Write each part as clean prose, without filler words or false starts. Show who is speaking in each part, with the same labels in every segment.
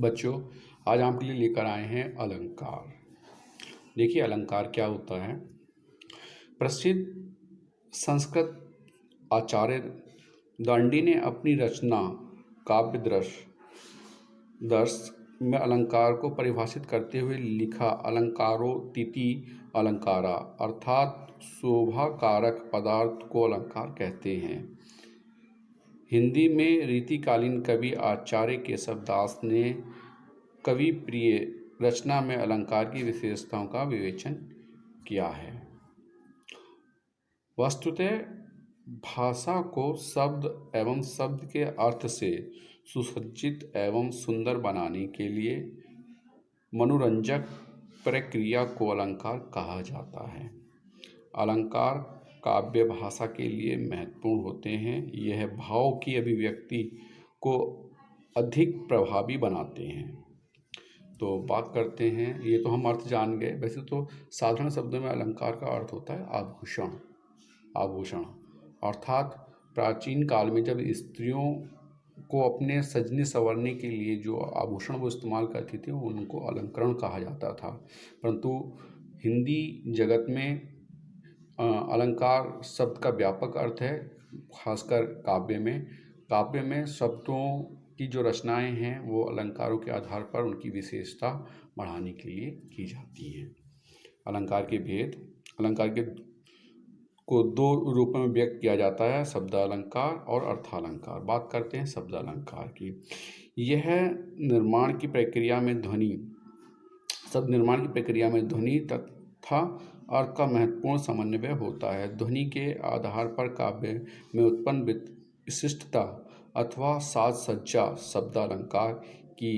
Speaker 1: बच्चों, आज आपके लिए लेकर आए हैं अलंकार। देखिए अलंकार क्या होता है। प्रसिद्ध संस्कृत आचार्य दांडी ने अपनी रचना काव्य दर्श में अलंकार को परिभाषित करते हुए लिखा, अलंकारोतीति अलंकारा, अर्थात शोभा कारक पदार्थ को अलंकार कहते हैं। हिंदी में रीतिकालीन कवि आचार्य केशवदास ने कवि प्रिय रचना में अलंकार की विशेषताओं का विवेचन किया है। वस्तुतः भाषा को शब्द एवं शब्द के अर्थ से सुसज्जित एवं सुंदर बनाने के लिए मनोरंजक प्रक्रिया को अलंकार कहा जाता है। अलंकार काव्य भाषा के लिए महत्वपूर्ण होते हैं। यह भाव की अभिव्यक्ति को अधिक प्रभावी बनाते हैं। तो बात करते हैं, ये तो हम अर्थ जान गए। वैसे तो साधारण शब्दों में अलंकार का अर्थ होता है आभूषण, अर्थात प्राचीन काल में जब स्त्रियों को अपने सजने संवरने के लिए जो आभूषण वो इस्तेमाल करती थी उनको अलंकरण कहा जाता था। परंतु हिंदी जगत में अलंकार शब्द का व्यापक अर्थ है। खासकर काव्य में शब्दों की जो रचनाएं हैं वो अलंकारों के आधार पर उनकी विशेषता बढ़ाने के लिए की जाती हैं। अलंकार के को दो रूपों में व्यक्त किया जाता है, शब्दालंकार और अर्थालंकार। बात करते हैं शब्दालंकार की। यह निर्माण की प्रक्रिया में ध्वनि तथा अर्थ का महत्वपूर्ण समन्वय होता है। ध्वनि के आधार पर काव्य में उत्पन्न विशिष्टता अथवा साज सज्जा शब्दालंकार की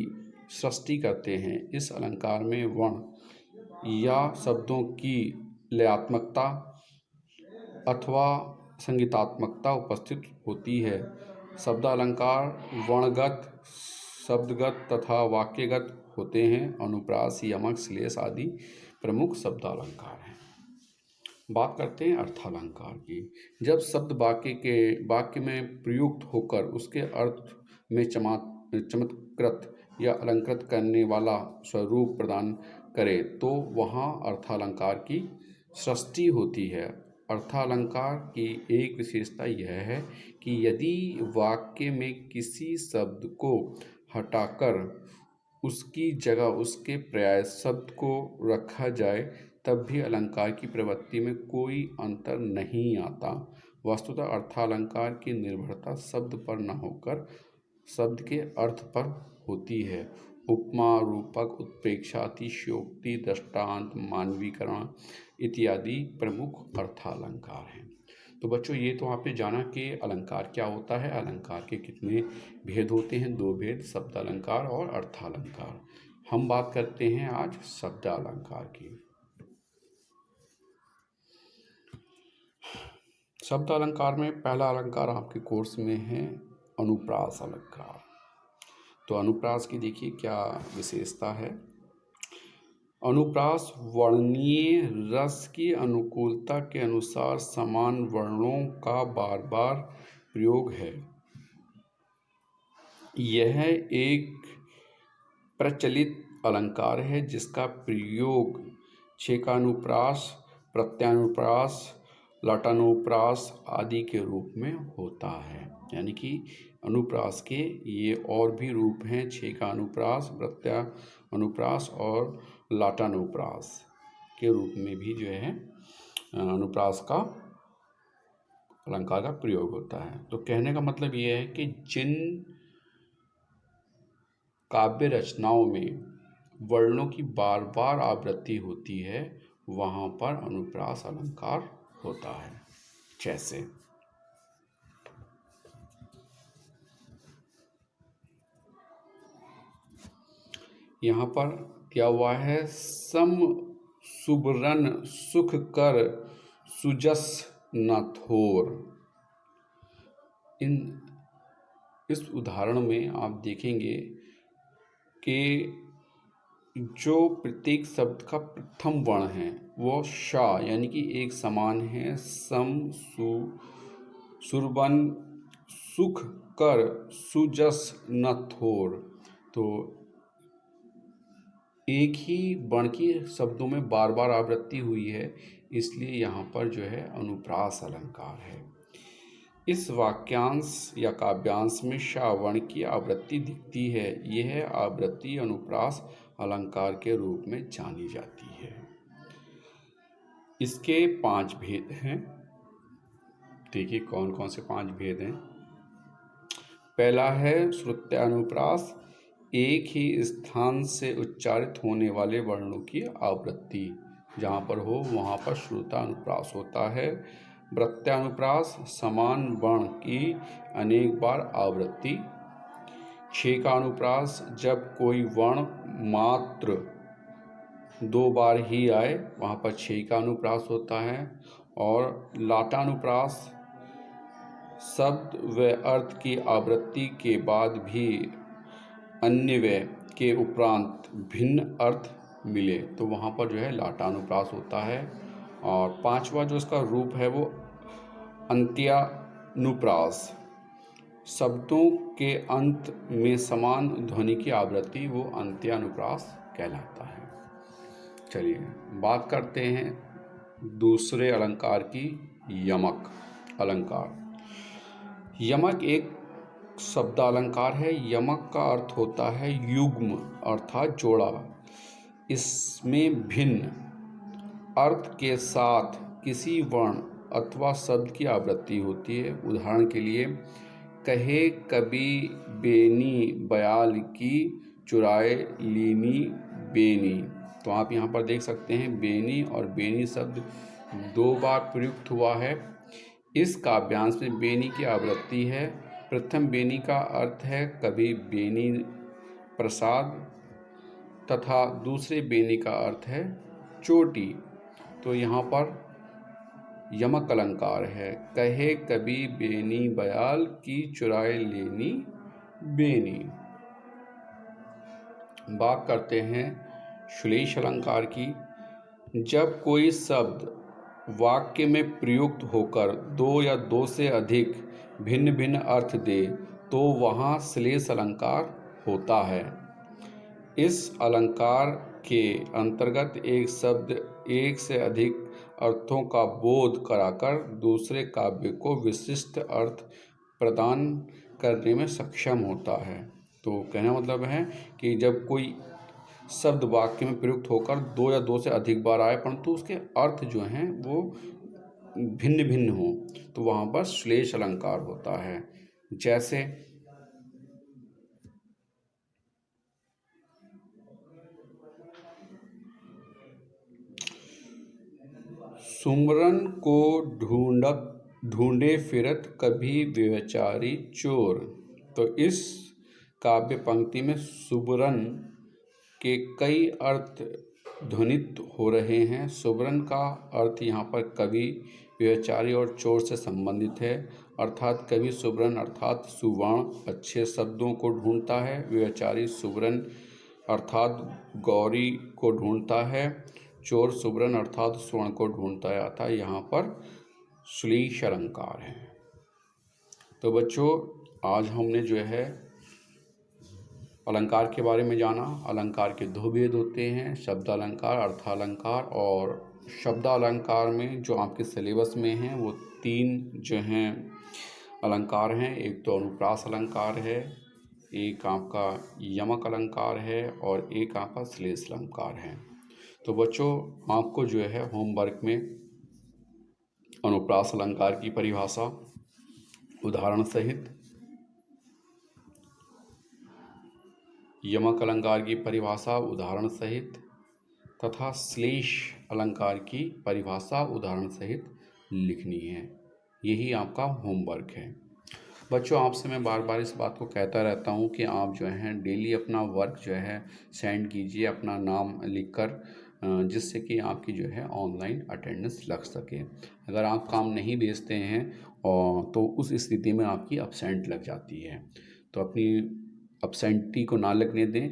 Speaker 1: सृष्टि करते हैं। इस अलंकार में वर्ण या शब्दों की लयात्मकता अथवा संगीतात्मकता उपस्थित होती है। शब्दालंकार वर्णगत, शब्दगत तथा वाक्यगत होते हैं। अनुप्रास, यमक, श्लेष आदि प्रमुख शब्दालंकार हैं। बात करते हैं अर्थालंकार की। जब शब्द वाक्य में प्रयुक्त होकर उसके अर्थ में चमत्कृत या अलंकृत करने वाला स्वरूप प्रदान करे तो वहाँ अर्थालंकार की सृष्टि होती है। अर्थालंकार की एक विशेषता यह है कि यदि वाक्य में किसी शब्द को हटाकर उसकी जगह उसके पर्याय शब्द को रखा जाए तब भी अलंकार की प्रवृत्ति में कोई अंतर नहीं आता। वस्तुतः अर्थालंकार की निर्भरता शब्द पर न होकर शब्द के अर्थ पर होती है। उपमा, रूपक, उत्प्रेक्षा, अतिशयोक्ति, दृष्टांत, मानवीकरण इत्यादि प्रमुख अर्थालंकार हैं। तो बच्चों, ये तो आपने जाना कि अलंकार क्या होता है। अलंकार के कितने भेद होते हैं? 2 भेद, शब्दालंकार और अर्थालंकार। हम बात करते हैं आज शब्दालंकार की। शब्दालंकार में पहला अलंकार आपके कोर्स में है अनुप्रास अलंकार। तो अनुप्रास की देखिए क्या विशेषता है। अनुप्रास वर्णीय रस की अनुकूलता के अनुसार समान वर्णों का बार बार प्रयोग है। यह एक प्रचलित अलंकार है जिसका प्रयोग छेकानुप्रास, प्रत्यानुप्रास, लटानुप्रास आदि के रूप में होता है। यानी कि अनुप्रास के ये और भी रूप हैं, छेकानुप्रास, प्रत्यानुप्रास और लाटानुप्रास के रूप में भी जो है अनुप्रास का अलंकार का प्रयोग होता है। तो कहने का मतलब ये है कि जिन काव्य रचनाओं में वर्णों की बार बार आवृत्ति होती है वहाँ पर अनुप्रास अलंकार होता है। जैसे यहाँ पर क्या हुआ है, सम सुबरन सुख कर सुजस न थोर। इस उदाहरण में आप देखेंगे कि जो प्रत्येक शब्द का प्रथम वर्ण है वो शा यानी कि एक समान है। सम सुरबन सुख कर सुजस न थोर। तो एक ही वर्ण की शब्दों में बार बार आवृत्ति हुई है, इसलिए यहाँ पर जो है अनुप्रास अलंकार है। इस वाक्यांश या काव्यांश में शाह वर्ण की आवृत्ति दिखती है। यह आवृत्ति अनुप्रास अलंकार के रूप में जानी जाती है। इसके 5 भेद हैं। देखिए कौन कौन से 5 भेद हैं। पहला है श्रुत्यानुप्रास, एक ही स्थान से उच्चारित होने वाले वर्णों की आवृत्ति, जहाँ पर हो वहाँ पर श्रुतानुप्रास होता है। वृत्यानुप्रास, समान वर्ण की अनेक बार आवृत्ति। छेकानुप्रास, जब कोई वर्ण मात्र 2 बार ही आए वहाँ पर छेकानुप्रास होता है। और लाटानुप्रास, शब्द व अर्थ की आवृत्ति के बाद भी अन्यव्यय के उपरांत भिन्न अर्थ मिले तो वहाँ पर जो है लाटानुप्रास होता है। और 5वां जो इसका रूप है वो अंत्यानुप्रास, शब्दों के अंत में समान ध्वनि की आवृत्ति, वो अंत्यानुप्रास कहलाता है। चलिए बात करते हैं दूसरे अलंकार की, यमक अलंकार। यमक एक शब्दालंकार है। यमक का अर्थ होता है युग्म अर्थात जोड़ा। इसमें भिन्न अर्थ के साथ किसी वर्ण अथवा शब्द की आवृत्ति होती है। उदाहरण के लिए, कहे कभी बेनी बयाल की चुराए लीनी बेनी। तो आप यहाँ पर देख सकते हैं बेनी और बेनी शब्द 2 बार प्रयुक्त हुआ है। इस काव्यांश में बेनी की आवृत्ति है। प्रथम बेनी का अर्थ है कवि बेनी प्रसाद तथा दूसरे बेनी का अर्थ है चोटी। तो यहाँ पर यमक अलंकार है, कहे कवि बेनी बयाल की चुराए लेनी बेनी। बात करते हैं श्लेष अलंकार की। जब कोई शब्द वाक्य में प्रयुक्त होकर 2 या 2 से अधिक भिन्न भिन्न अर्थ दे तो वहाँ श्लेष अलंकार होता है। इस अलंकार के अंतर्गत एक शब्द एक से अधिक अर्थों का बोध कराकर दूसरे काव्य को विशिष्ट अर्थ प्रदान करने में सक्षम होता है। तो कहने का मतलब है कि जब कोई शब्द वाक्य में प्रयुक्त होकर 2 या 2 से अधिक बार आए परंतु उसके अर्थ जो हैं वो भिन्न भिन्न हों तो वहाँ पर श्लेष अलंकार होता है। जैसे सुमरन को ढूंढे फिरत कभी व्यभिचारी चोर। तो इस काव्य पंक्ति में सुबरन के कई अर्थ ध्वनित हो रहे हैं। सुबरन का अर्थ यहाँ पर कवि, व्यभिचारी और चोर से संबंधित है। अर्थात कवि सुबरन अर्थात सुवर्ण अच्छे शब्दों को ढूंढता है। व्यभिचारी सुबरन अर्थात गौरी को ढूंढता है। चोर सुबरन अर्थात स्वर्ण को ढूंढता है। अतः यहाँ पर श्लेष अलंकार है। तो बच्चों आज हमने जो है अलंकार के बारे में जाना। अलंकार के 2 भेद होते हैं, शब्दालंकार, अर्थालंकार। और शब्दालंकार में जो आपके सिलेबस में हैं वो 3 जो हैं अलंकार हैं। एक तो अनुप्रास अलंकार है, एक आपका यमक अलंकार है और एक आपका श्लेष अलंकार है। तो बच्चों आपको जो है होमवर्क में अनुप्रास अलंकार की परिभाषा उदाहरण सहित, यमक अलंकार की परिभाषा उदाहरण सहित तथा श्लेष अलंकार की परिभाषा उदाहरण सहित लिखनी है। यही आपका होमवर्क है। बच्चों आपसे मैं बार बार इस बात को कहता रहता हूँ कि आप जो हैं डेली अपना वर्क जो है सेंड कीजिए अपना नाम लिखकर, जिससे कि आपकी जो है ऑनलाइन अटेंडेंस लग सके। अगर आप काम नहीं भेजते हैं और तो उस स्थिति में आपकी अब्सेंट लग जाती है। तो अपनी अब्सेंटी को ना लगने दें,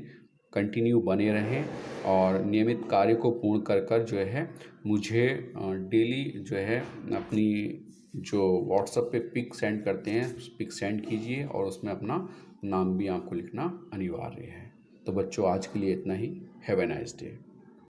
Speaker 1: कंटिन्यू बने रहें और नियमित कार्य को पूर्ण कर कर जो है मुझे डेली जो है अपनी जो व्हाट्सएप पे पिक सेंड करते हैं उस पिक सेंड कीजिए और उसमें अपना नाम भी आपको लिखना अनिवार्य है। तो बच्चों आज के लिए इतना ही। Have a nice day.